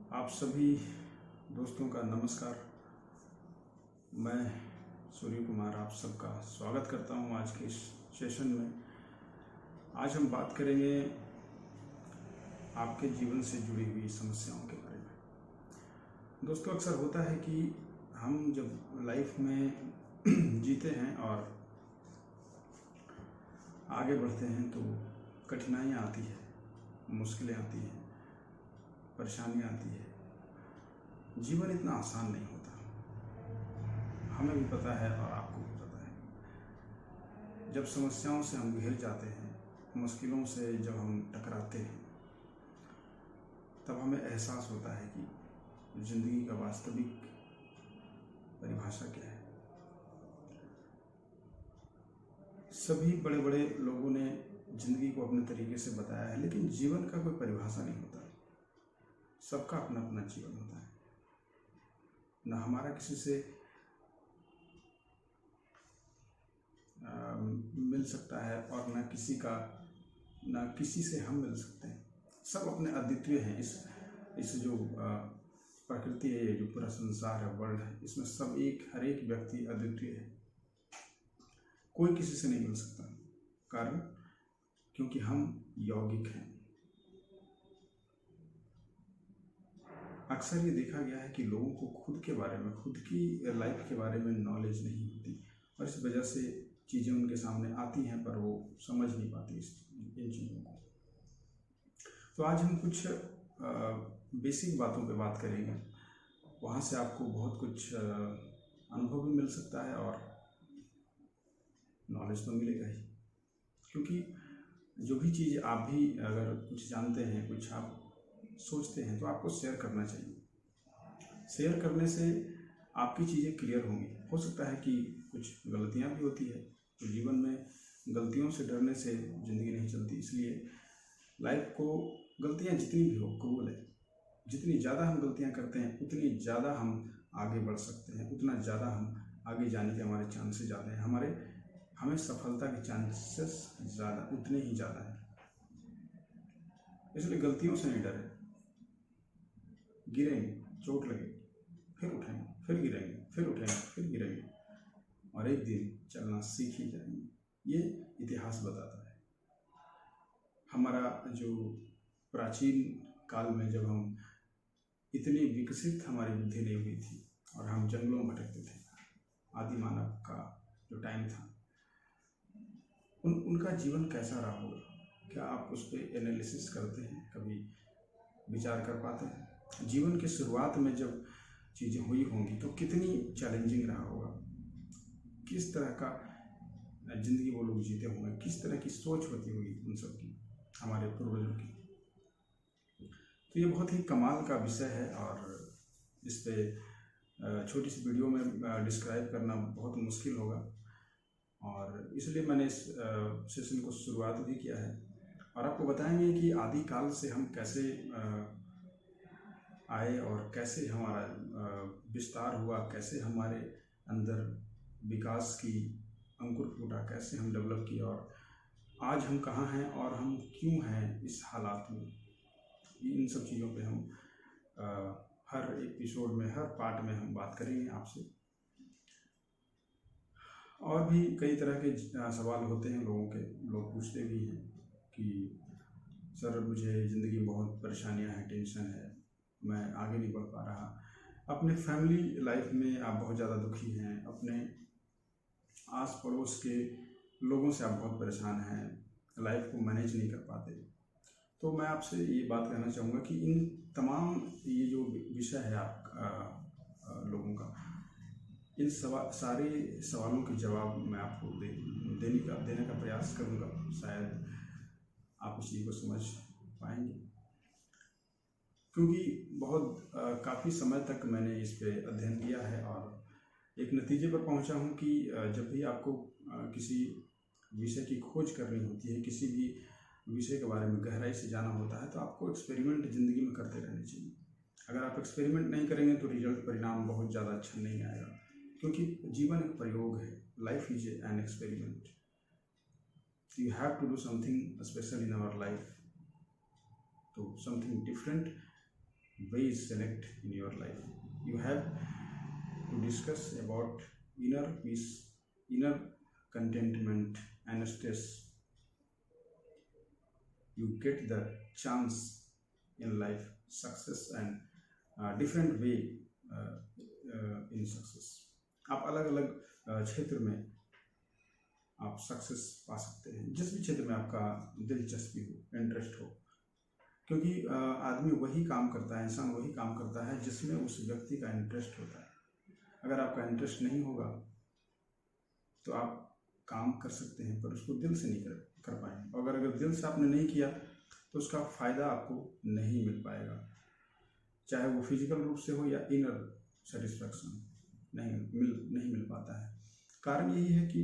आप सभी दोस्तों का नमस्कार। मैं सूर्य कुमार आप सबका स्वागत करता हूं आज के इस सेशन में। आज हम बात करेंगे आपके जीवन से जुड़ी हुई समस्याओं के बारे में। दोस्तों, अक्सर होता है कि हम जब लाइफ में जीते हैं और आगे बढ़ते हैं तो कठिनाइयाँ आती है, मुश्किलें आती हैं, परेशानियाँ आती है। जीवन इतना आसान नहीं होता, हमें भी पता है और आपको भी पता है। जब समस्याओं से हम घिर जाते हैं, मुश्किलों से जब हम टकराते हैं, तब हमें एहसास होता है कि ज़िंदगी का वास्तविक परिभाषा क्या है। सभी बड़े बड़े लोगों ने ज़िंदगी को अपने तरीके से बताया है, लेकिन जीवन का कोई परिभाषा नहीं होता। सबका अपना अपना जीवन होता है। न हमारा किसी से मिल सकता है और न किसी से हम मिल सकते हैं। सब अपने अद्वितीय हैं। इस जो प्रकृति है, ये जो पूरा संसार है, वर्ल्ड है, इसमें सब हर एक व्यक्ति अद्वितीय है। कोई किसी से नहीं मिल सकता। कारण क्योंकि हम यौगिक हैं। अक्सर ये देखा गया है कि लोगों को खुद के बारे में, खुद की लाइफ के बारे में नॉलेज नहीं होती और इस वजह से चीज़ें उनके सामने आती हैं पर वो समझ नहीं पाती इन चीज़ों को। तो आज हम कुछ बेसिक बातों पे बात करेंगे। वहाँ से आपको बहुत कुछ अनुभव भी मिल सकता है और नॉलेज तो मिलेगा ही। क्योंकि जो भी चीज़ आप भी अगर कुछ जानते हैं, कुछ आप सोचते हैं, तो आपको शेयर करना चाहिए। शेयर करने से आपकी चीज़ें क्लियर होंगी। हो सकता है कि कुछ गलतियाँ भी होती है, तो जीवन में गलतियों से डरने से ज़िंदगी नहीं चलती। इसलिए लाइफ को गलतियाँ जितनी भी हो कबूल है। जितनी ज़्यादा हम गलतियाँ करते हैं उतनी ज़्यादा हम आगे बढ़ सकते हैं, उतना ज़्यादा हम आगे जाने के हमारे चांसेस ज़्यादा हैं। हमें सफलता के चांसेस उतने ही ज़्यादा हैं। इसलिए गलतियों से नहीं डरें। गिरेंगे, चोट लगेगी, फिर उठेंगे, फिर गिरेंगे, फिर उठेंगे, फिर गिरेंगे और एक दिन चलना सीख ही जाएंगे। ये इतिहास बताता है। हमारा जो प्राचीन काल में जब हम इतनी विकसित हमारी बुद्धि नहीं हुई थी और हम जंगलों में भटकते थे, आदि मानव का जो टाइम था, उनका जीवन कैसा रहा होगा? क्या आप उस पर एनालिसिस करते हैं, कभी विचार कर पाते हैं? जीवन की शुरुआत में जब चीज़ें हुई होंगी तो कितनी चैलेंजिंग रहा होगा, किस तरह का ज़िंदगी वो लोग जीते होंगे, किस तरह की सोच होती होगी उन सब की, हमारे पूर्वजों की। तो ये बहुत ही कमाल का विषय है और इस पर छोटी सी वीडियो में डिस्क्राइब करना बहुत मुश्किल होगा और इसलिए मैंने इस सेशन को शुरुआत भी किया है और आपको बताएंगे कि आदि काल से हम कैसे आए और कैसे हमारा विस्तार हुआ, कैसे हमारे अंदर विकास की अंकुर फूटा, कैसे हम डेवलप किए और आज हम कहाँ हैं और हम क्यों हैं इस हालात में। इन सब चीज़ों पे हम हर एपिसोड में, हर पार्ट में हम बात करेंगे आपसे। और भी कई तरह के सवाल होते हैं लोगों के, लोग पूछते भी हैं कि सर मुझे ज़िंदगी में बहुत परेशानियां हैं, टेंशन है, मैं आगे नहीं बढ़ पा रहा। अपने फैमिली लाइफ में आप बहुत ज़्यादा दुखी हैं, अपने आस पड़ोस के लोगों से आप बहुत परेशान हैं, लाइफ को मैनेज नहीं कर पाते। तो मैं आपसे ये बात कहना चाहूँगा कि इन तमाम ये जो विषय है आप लोगों का, इन सारे सवालों के जवाब मैं आपको देने का प्रयास करूँगा। शायद आप इस चीज़ को समझ पाएंगे, क्योंकि बहुत काफ़ी समय तक मैंने इस पे अध्ययन किया है और एक नतीजे पर पहुंचा हूं कि जब भी आपको किसी विषय की खोज करनी होती है, किसी भी विषय के बारे में गहराई से जाना होता है, तो आपको एक्सपेरिमेंट ज़िंदगी में करते रहने चाहिए। अगर आप एक्सपेरिमेंट नहीं करेंगे तो परिणाम बहुत ज़्यादा अच्छा नहीं आएगा, क्योंकि जीवन एक प्रयोग है। Life is an experiment. You have to do something special in our life, तो something different ways select in your life. You have to discuss about inner peace, inner contentment and stress. You get the chance in life, success and different way in success. आप अलग अलग क्षेत्र में आप success पा सकते हैं, जिस भी क्षेत्र में आपका दिलचस्पी हो, इंटरेस्ट हो, क्योंकि आदमी वही काम करता है, इंसान वही काम करता है जिसमें उस व्यक्ति का इंटरेस्ट होता है। अगर आपका इंटरेस्ट नहीं होगा तो आप काम कर सकते हैं पर उसको दिल से नहीं कर पाएंगे, और अगर दिल से आपने नहीं किया तो उसका फ़ायदा आपको नहीं मिल पाएगा, चाहे वो फिजिकल रूप से हो या इनर सेटिस्फैक्शन नहीं मिल पाता है। कारण यही है कि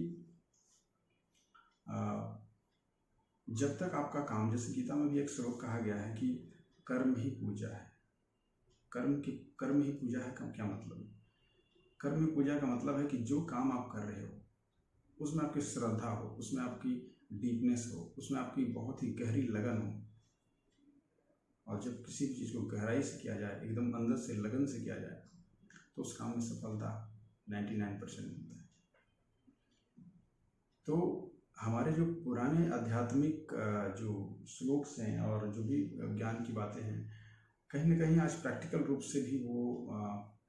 जब तक आपका काम, जैसे गीता में भी एक श्लोक कहा गया है कि कर्म ही पूजा है। कर्म ही पूजा है का क्या मतलब है? कर्म ही पूजा का मतलब है कि जो काम आप कर रहे हो उसमें आपकी श्रद्धा हो, उसमें आपकी डीपनेस हो, उसमें आपकी बहुत ही गहरी लगन हो, और जब किसी भी चीज़ को गहराई से किया जाए, एकदम अंदर से लगन से किया जाए, तो उस काम में सफलता 99% मिलता है। तो हमारे जो पुराने आध्यात्मिक जो श्लोक्स हैं और जो भी ज्ञान की बातें हैं, कहीं ना कहीं आज प्रैक्टिकल रूप से भी वो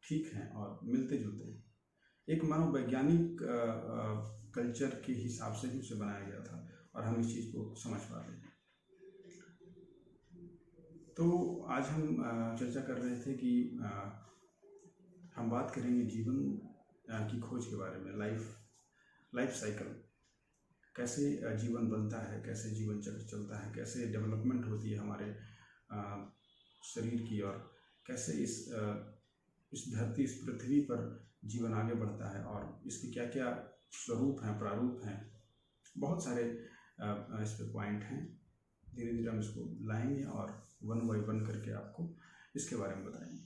ठीक हैं और मिलते जुलते हैं। एक मनोवैज्ञानिक कल्चर के हिसाब से भी उसे बनाया गया था और हम इस चीज़ को समझ पाते हैं। तो आज हम चर्चा कर रहे थे कि हम बात करेंगे जीवन की खोज के बारे में, लाइफ साइकिल, कैसे जीवन बनता है, कैसे जीवन चक्र चलता है, कैसे डेवलपमेंट होती है हमारे शरीर की, और कैसे इस धरती, इस पृथ्वी पर जीवन आगे बढ़ता है, और इसके क्या क्या स्वरूप हैं, प्रारूप हैं। बहुत सारे इस पे पॉइंट हैं। धीरे धीरे हम इसको लाएंगे और वन बाय वन करके आपको इसके बारे में बताएंगे।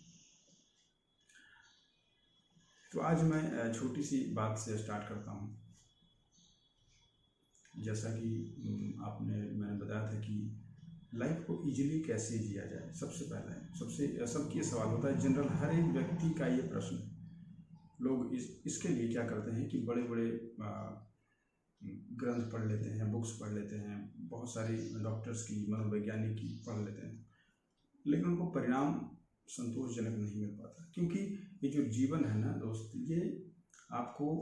तो आज मैं छोटी सी बात से स्टार्ट करता हूँ। जैसा कि मैंने बताया था कि लाइफ को इजीली कैसे जिया जाए, सबसे पहले सबकी सवाल होता है, जनरल हर एक व्यक्ति का ये प्रश्न है। लोग इसके लिए क्या करते हैं कि बड़े बड़े ग्रंथ पढ़ लेते हैं, बुक्स पढ़ लेते हैं, बहुत सारी डॉक्टर्स की, मनोवैज्ञानिक की पढ़ लेते हैं, लेकिन उनको परिणाम संतोषजनक नहीं मिल पाता। क्योंकि ये जो जीवन है ना दोस्त, ये आपको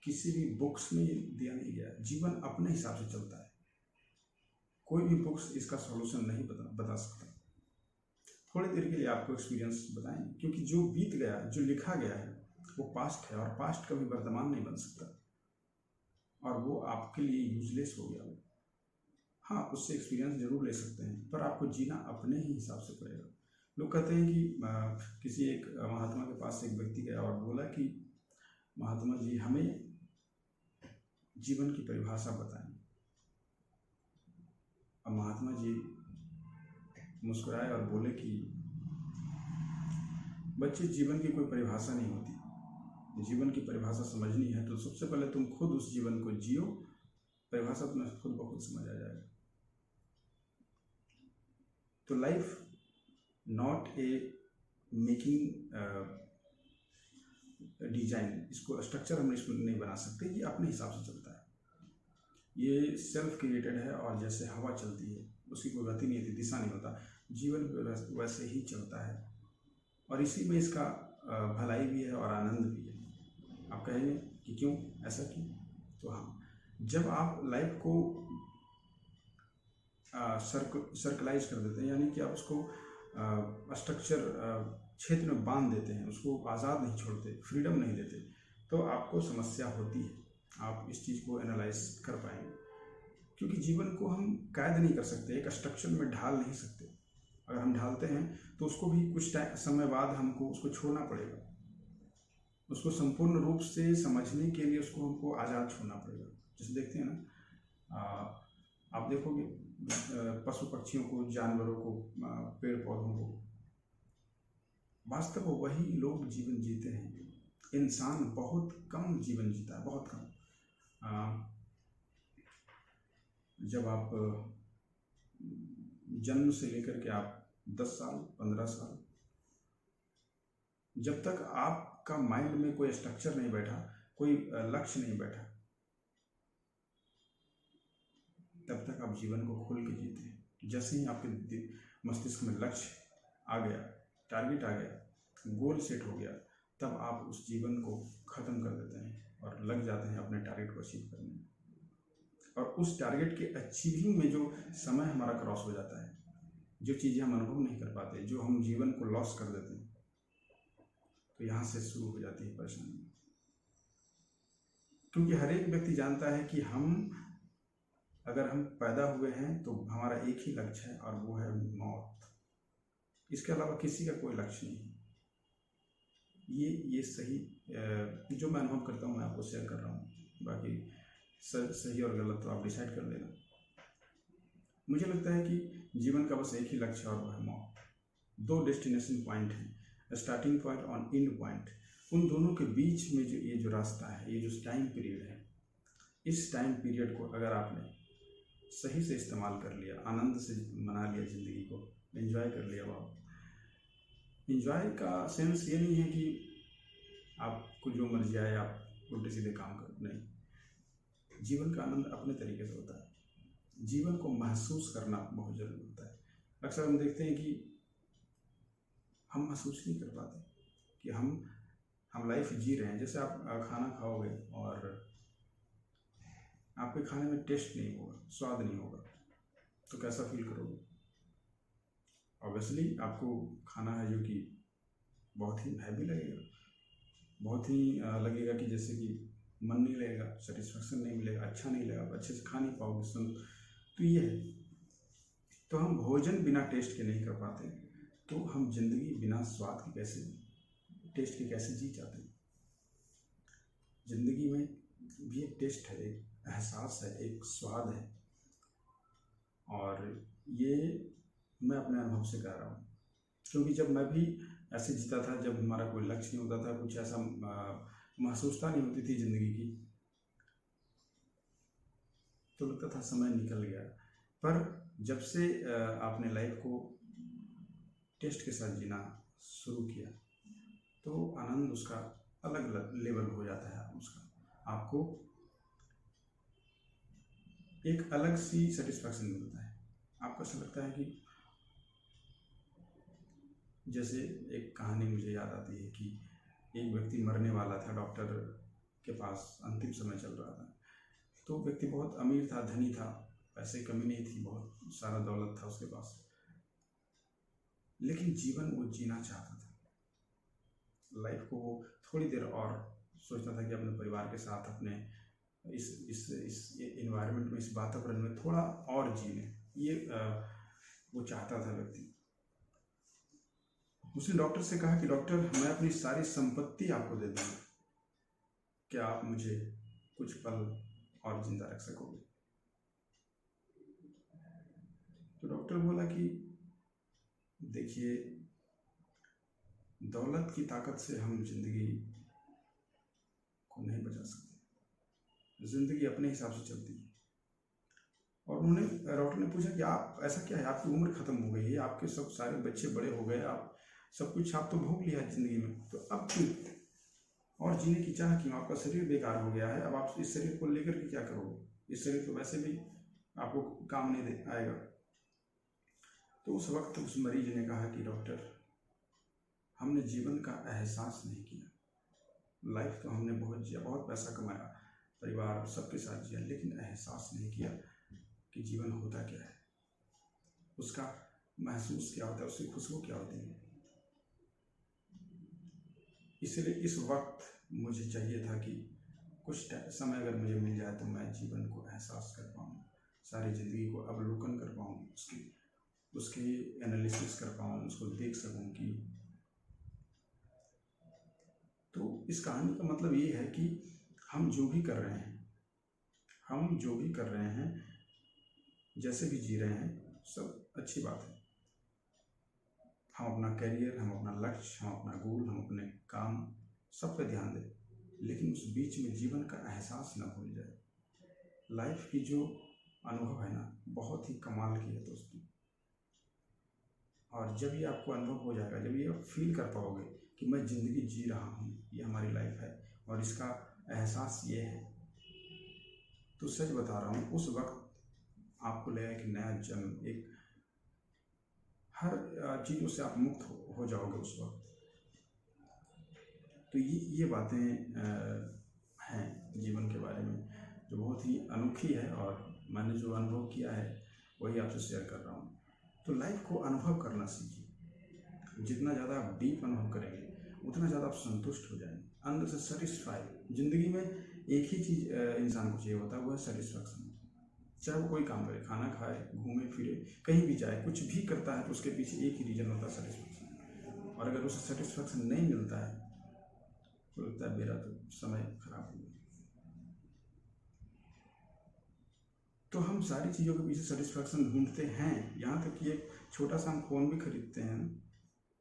किसी भी बुक्स में दिया नहीं गया। जीवन अपने हिसाब से चलता है, कोई भी बुक्स इसका सॉल्यूशन नहीं बता सकता। थोड़ी देर के लिए आपको एक्सपीरियंस बताएं, क्योंकि जो बीत गया, जो लिखा गया है वो पास्ट है, और पास्ट कभी वर्तमान नहीं बन सकता, और वो आपके लिए यूजलेस हो गया। हाँ, उससे एक्सपीरियंस जरूर ले सकते हैं, पर आपको जीना अपने ही हिसाब से पड़ेगा। लोग कहते हैं कि किसी एक महात्मा के पास एक व्यक्ति गया और बोला कि महात्मा जी, हमें जीवन की परिभाषा बताएं। अब महात्मा जी मुस्कुराए और बोले कि बच्चे, जीवन की कोई परिभाषा नहीं होती। जीवन की परिभाषा समझनी है तो सबसे पहले तुम खुद उस जीवन को जियो, परिभाषा तुम्हें खुद ब खुद समझ आ जाएगा। तो life not a making design, इसको स्ट्रक्चर हम इसको नहीं बना सकते, ये अपने हिसाब से चलता है। ये सेल्फ क्रिएटेड है, और जैसे हवा चलती है, उसकी कोई गति नहीं होती, दिशा नहीं होता, जीवन वैसे ही चलता है, और इसी में इसका भलाई भी है और आनंद भी है। आप कहेंगे कि क्यों, ऐसा क्यों? तो हाँ, जब आप लाइफ को सर्कलाइज कर देते हैं, यानी कि आप उसको स्ट्रक्चर क्षेत्र में बांध देते हैं, उसको आज़ाद नहीं छोड़ते, फ्रीडम नहीं देते, तो आपको समस्या होती है। आप इस चीज़ को एनालाइज कर पाएंगे, क्योंकि जीवन को हम कैद नहीं कर सकते, एक स्ट्रक्चर में ढाल नहीं सकते। अगर हम ढालते हैं तो उसको भी कुछ समय बाद हमको उसको छोड़ना पड़ेगा। उसको संपूर्ण रूप से समझने के लिए उसको हमको आज़ाद छोड़ना पड़ेगा। जैसे देखते हैं ना, आप देखोगे पशु पक्षियों को, जानवरों को, पेड़ पौधों को, वास्तव में वही लोग जीवन जीते हैं। इंसान बहुत कम जीवन जीता है, बहुत कम। जब आप जन्म से लेकर के आप 10 साल, 15 साल, जब तक आपका माइंड में कोई स्ट्रक्चर नहीं बैठा, कोई लक्ष्य नहीं बैठा, तब तक आप जीवन को खुल के जीते हैं। जैसे ही आपके मस्तिष्क में लक्ष्य आ गया, टारगेट आ गया, गोल सेट हो गया, तब आप उस जीवन को ख़त्म कर देते हैं और लग जाते हैं अपने टारगेट को अचीव करने में। और उस टारगेट के अचीविंग में जो समय हमारा क्रॉस हो जाता है, जो चीज़ें हम अनुभव नहीं कर पाते, जो हम जीवन को लॉस कर देते हैं, तो यहाँ से शुरू हो जाती है परेशानी। क्योंकि हर एक व्यक्ति जानता है कि अगर हम पैदा हुए हैं तो हमारा एक ही लक्ष्य है और वो है मौत। इसके अलावा किसी का कोई लक्ष्य नहीं है। ये सही जो मैं अनुभव करता हूँ मैं आपको शेयर कर रहा हूँ, बाकी सही और गलत तो आप डिसाइड कर लेना। मुझे लगता है कि जीवन का बस एक ही लक्ष्य और वो है मौत। 2 डेस्टिनेशन पॉइंट हैं, स्टार्टिंग पॉइंट और एंड पॉइंट। उन दोनों के बीच में ये जो रास्ता है, ये जो टाइम पीरियड है, इस टाइम पीरियड को अगर आपने सही से इस्तेमाल कर लिया, आनंद से मना लिया, ज़िंदगी को एंजॉय कर लिया। वाह, एंजॉय का सेंस ये नहीं है कि आपको जो मर्जी आए आप उल्टे सीधे काम करो, नहीं। जीवन का आनंद अपने तरीके से होता है। जीवन को महसूस करना बहुत ज़रूरी होता है। अक्सर हम देखते हैं कि हम महसूस नहीं कर पाते कि हम लाइफ जी रहे हैं। जैसे आप खाना खाओगे और आपके खाने में टेस्ट नहीं होगा, स्वाद नहीं होगा, तो कैसा फील करोगे? ऑब्वियसली आपको खाना है जो कि बहुत ही हैवी लगेगा, बहुत ही लगेगा कि जैसे कि मन नहीं लगेगा, सेटिस्फेक्शन नहीं मिलेगा, अच्छा नहीं लगेगा, अच्छे से खा नहीं पाओगे। तो ये है, तो हम भोजन बिना टेस्ट के नहीं कर पाते, तो हम जिंदगी बिना स्वाद के कैसे, टेस्ट के कैसे जी जाते हैं? जिंदगी में भी एक टेस्ट है, एक एहसास है, एक स्वाद है। और ये मैं अपने अनुभव से कह रहा हूँ, क्योंकि जब मैं भी ऐसे जीता था, जब हमारा कोई लक्ष्य नहीं होता था, कुछ ऐसा महसूसता नहीं होती थी ज़िंदगी की, तो लगता था समय निकल गया। पर जब से आपने लाइफ को टेस्ट के साथ जीना शुरू किया, तो आनंद उसका अलग लेवल हो जाता है। उसका आपको एक अलग सी सेटिस्फैक्शन मिलता है। आपको ऐसा लगता है कि जैसे एक कहानी मुझे याद आती है कि एक व्यक्ति मरने वाला था, डॉक्टर के पास अंतिम समय चल रहा था। तो व्यक्ति बहुत अमीर था, धनी था, पैसे कमी नहीं थी, बहुत सारा दौलत था उसके पास, लेकिन जीवन वो जीना चाहता था। लाइफ को वो थोड़ी देर और सोचता था कि अपने परिवार के साथ अपने इस एनवायरनमेंट में, इस वातावरण में थोड़ा और जीने, ये वो चाहता था व्यक्ति। उसने डॉक्टर से कहा कि डॉक्टर, मैं अपनी सारी संपत्ति आपको दे दूंगा, क्या आप मुझे कुछ पल और जिंदा रख सकोगे? तो डॉक्टर बोला कि देखिए, दौलत की ताकत से हम जिंदगी को नहीं बचा सकते, जिंदगी अपने हिसाब से चलती है। और डॉक्टर ने पूछा कि आप, ऐसा क्या है, आपकी उम्र खत्म हो गई है, आपके सब सारे बच्चे बड़े हो गए, आप सब कुछ आप तो भोग लिया है जिंदगी में, तो अब क्यों और जीने की चाह क्यों? आपका शरीर बेकार हो गया है, अब आप इस शरीर को लेकर के क्या करोगे? इस शरीर तो वैसे भी आपको काम नहीं दे आएगा। तो उस वक्त उस मरीज ने कहा कि डॉक्टर, हमने जीवन का एहसास नहीं किया। लाइफ तो हमने बहुत जिया, बहुत पैसा कमाया, परिवार सबके साथ जिया, लेकिन एहसास नहीं किया कि जीवन होता क्या है, उसका महसूस क्या होता है, उसकी खुशबू क्या होती है। इसलिए इस वक्त मुझे चाहिए था कि कुछ समय अगर मुझे मिल जाए तो मैं जीवन को एहसास कर पाऊँ, सारी ज़िंदगी को अवलोकन कर पाऊँ, उसकी एनालिसिस कर पाऊँ, उसको देख सकूँ कि। तो इस कहानी का मतलब ये है कि हम जो भी कर रहे हैं, जैसे भी जी रहे हैं, सब अच्छी बात है। हम अपना करियर, हम अपना लक्ष्य, हम अपना गोल, हम अपने काम, सब पे ध्यान दें, लेकिन उस बीच में जीवन का एहसास ना भूल जाए। लाइफ की जो अनुभव है ना, बहुत ही कमाल की है दोस्तों। और जब ये आपको अनुभव हो जाएगा, जब ये आप फील कर पाओगे कि मैं ज़िंदगी जी रहा हूँ, ये हमारी लाइफ है और इसका एहसास ये है, तो सच बता रहा हूँ उस वक्त आपको लगेगा कि नया जन्म, एक हर चीज़ों से आप मुक्त हो जाओगे उस वक्त। तो ये बातें हैं जीवन के बारे में जो बहुत ही अनोखी है, और मैंने जो अनुभव किया है वही आपसे शेयर कर रहा हूँ। तो लाइफ को अनुभव करना सीखिए। जितना ज़्यादा आप डीप अनुभव करेंगे उतना ज़्यादा आप संतुष्ट हो जाएंगे, अंदर से सेटिस्फाई। ज़िंदगी में एक ही चीज़ इंसान को चाहिए होता है, वो है सेटिस्फैक्शन। चाहे वो कोई काम करे, खाना खाए, घूमे फिरे, कहीं भी जाए, कुछ भी करता है तो उसके पीछे एक ही रीज़न होता है, सेटिस्फैक्शन। और अगर उसे सेटिस्फैक्शन नहीं मिलता है तो लगता है मेरा तो समय खराब हो गया। तो हम सारी चीज़ों के पीछे सेटिस्फैक्शन ढूंढते हैं, यहाँ तक कि एक छोटा सा हम फ़ोन भी खरीदते हैं ना,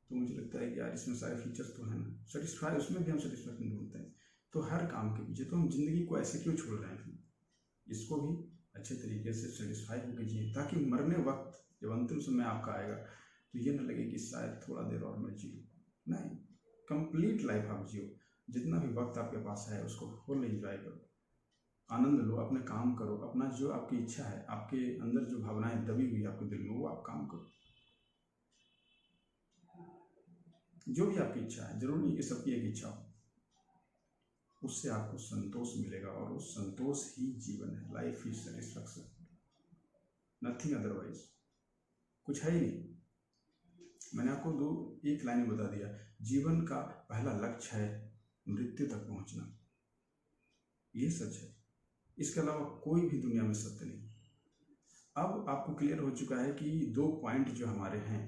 तो मुझे लगता है कि यार इसमें सारे फीचर्स तो हैं ना, सेटिस्फाई, उसमें भी हम सेटिस्फैक्शन ढूंढते हैं। तो हर काम के पीछे, तो हम ज़िंदगी को ऐसे क्यों छोड़ रहे हैं फिर? इसको भी अच्छे तरीके से सेटिस्फाई होकर जिए, ताकि मरने वक्त जब अंतिम समय आपका आएगा तो ये ना लगे कि शायद थोड़ा देर और मैं जी लूँ। नहीं, कंप्लीट लाइफ आप जियो। जितना भी वक्त आपके पास है उसको फुल एंजॉय करो, आनंद लो, अपने काम करो, अपना जो आपकी इच्छा है, आपके अंदर जो भावनाएं दबी हुई है आपके दिल में, वो आप काम करो। जो भी आपकी इच्छा है, जरूरी नहीं कि सबकी एक इच्छा हो, उससे आपको संतोष मिलेगा, और वो संतोष ही जीवन है। Life is satisfaction, nothing otherwise. कुछ है ही नहीं। मैंने आपको एक लाइन में बता दिया, जीवन का पहला लक्ष्य है मृत्यु तक पहुंचना। ये सच है, इसके अलावा कोई भी दुनिया में सत्य नहीं। अब आपको क्लियर हो चुका है कि 2 पॉइंट जो हमारे हैं,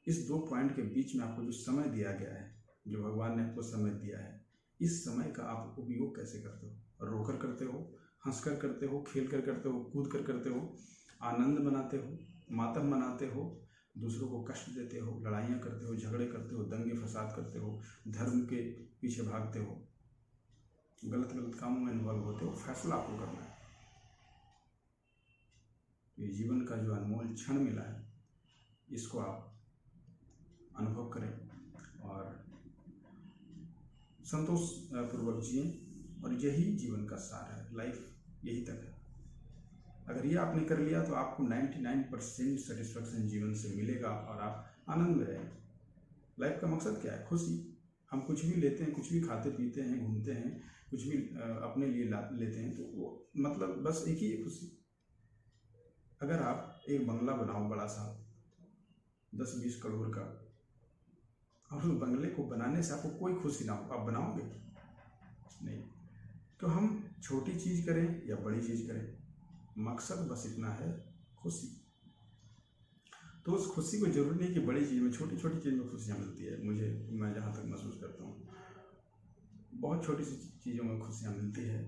इस 2 पॉइंट के बीच में आपको जो समय दिया गया है, जो भगवान ने आपको समय दिया है, इस समय का आप उपयोग कैसे करते हो? रोकर करते हो, हंसकर करते हो, खेल कर करते हो, कूद कर करते हो, आनंद मनाते हो, मातम मनाते हो, दूसरों को कष्ट देते हो, लड़ाइयाँ करते हो, झगड़े करते हो, दंगे फसाद करते हो, धर्म के पीछे भागते हो, गलत गलत कामों में इन्वॉल्व होते हो। फैसला आपको करना है। ये जीवन का जो अनमोल क्षण मिला है, इसको आप अनुभव करें और संतोष पूर्वक जिए, और यही जीवन का सार है। लाइफ यही तक है। अगर ये आपने कर लिया तो आपको 99% सेटिस्फैक्शन जीवन से मिलेगा और आप आनंद में रहेंगे। लाइफ का मकसद क्या है? खुशी। हम कुछ भी लेते हैं, कुछ भी खाते पीते हैं, घूमते हैं, कुछ भी अपने लिए लेते हैं, तो वो मतलब बस एक ही है, खुशी। अगर आप एक बंगला बनाओ बड़ा सा 10-20 करोड़ का, और उस बंगले को बनाने से आपको कोई खुशी ना हो, आप बनाओगे नहीं। तो हम छोटी चीज़ करें या बड़ी चीज़ करें, मकसद बस इतना है, खुशी। तो उस खुशी को जरूरी नहीं कि बड़ी चीज़ में, छोटी छोटी चीज़ में खुशियाँ मिलती है। मैं जहाँ तक महसूस करता हूँ, बहुत छोटी सी चीज़ों में खुशियाँ मिलती है।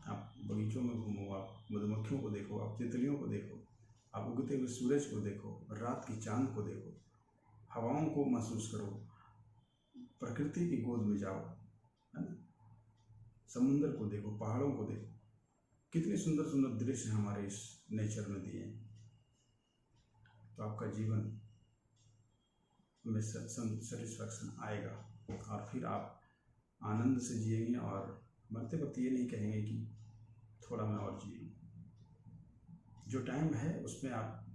आप बगीचों में घूमो, आप मधुमक्खियों को देखो, आप तितलियों को देखो, आप उगते हुए सूरज को देखो, रात की चांद को देखो, हवाओं को महसूस करो, प्रकृति की गोद में जाओ, है ना, समुंदर को देखो, पहाड़ों को देखो। कितने सुंदर सुंदर दृश्य हमारे इस नेचर में दिए हैं। तो आपका जीवन में सेटिस्फैक्शन आएगा, और फिर आप आनंद से जिएंगे, और मरते वक्त ये नहीं कहेंगे कि थोड़ा मैं और जी लूँ। जो टाइम है उसमें आप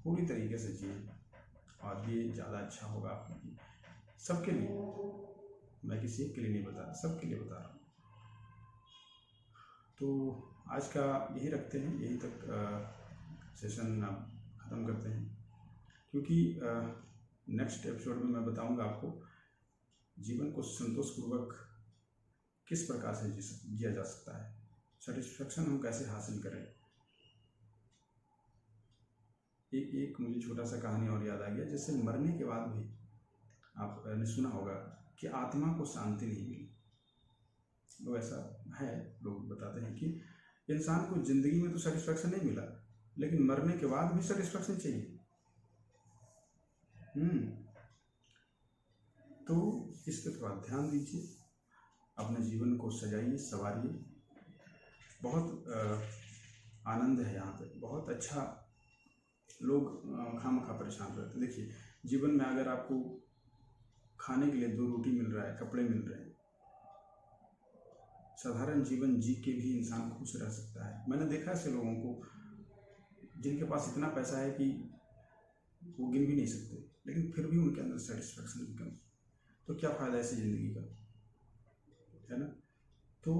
पूरी तरीके से जिए, और ये ज़्यादा अच्छा होगा आपके लिए, सबके लिए। मैं किसी एक के लिए नहीं बता रहा, सबके लिए बता रहा हूँ। तो आज का यही रखते हैं, यही तक सेशन आप ख़त्म करते हैं, क्योंकि नेक्स्ट एपिसोड में मैं बताऊंगा आपको जीवन को संतोषपूर्वक किस प्रकार से जिया जा सकता है, सेटिस्फैक्शन हम कैसे हासिल करें। एक मुझे छोटा सा कहानी और याद आ गया, जैसे मरने के बाद भी आपने सुना होगा कि आत्मा को शांति नहीं मिली। लोग ऐसा है, लोग बताते हैं कि इंसान को जिंदगी में तो सेटिस्फैक्शन नहीं मिला, लेकिन मरने के बाद भी सेटिस्फैक्शन चाहिए। तो इस पर थोड़ा ध्यान दीजिए, अपने जीवन को सजाइए, संवारिए। बहुत आनंद है यहाँ पे, बहुत अच्छा। लोग खामखा परेशान रहते। देखिए, जीवन में अगर आपको खाने के लिए 2 रोटी मिल रहा है, कपड़े मिल रहे हैं, साधारण जीवन जी के भी इंसान खुश रह सकता है। मैंने देखा ऐसे लोगों को जिनके पास इतना पैसा है कि वो गिन भी नहीं सकते, लेकिन फिर भी उनके अंदर सेटिस्फैक्शन की कमी। तो क्या फ़ायदा ऐसी ज़िंदगी का, है ना। तो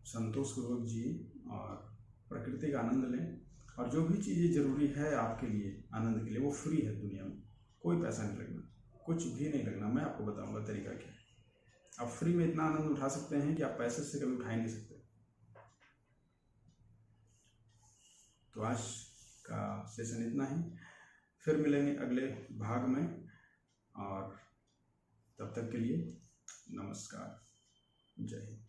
संतोषपूर्वक जिए और प्रकृति का आनंद लें, और जो भी चीज़ें ज़रूरी है आपके लिए आनंद के लिए वो फ्री है दुनिया में। कोई पैसा नहीं लगना, कुछ भी नहीं लगना। मैं आपको बताऊंगा तरीका क्या है। आप फ्री में इतना आनंद उठा सकते हैं कि आप पैसे से कभी उठा ही नहीं सकते। तो आज का सेशन इतना ही, फिर मिलेंगे अगले भाग में, और तब तक के लिए नमस्कार, जय हिंद।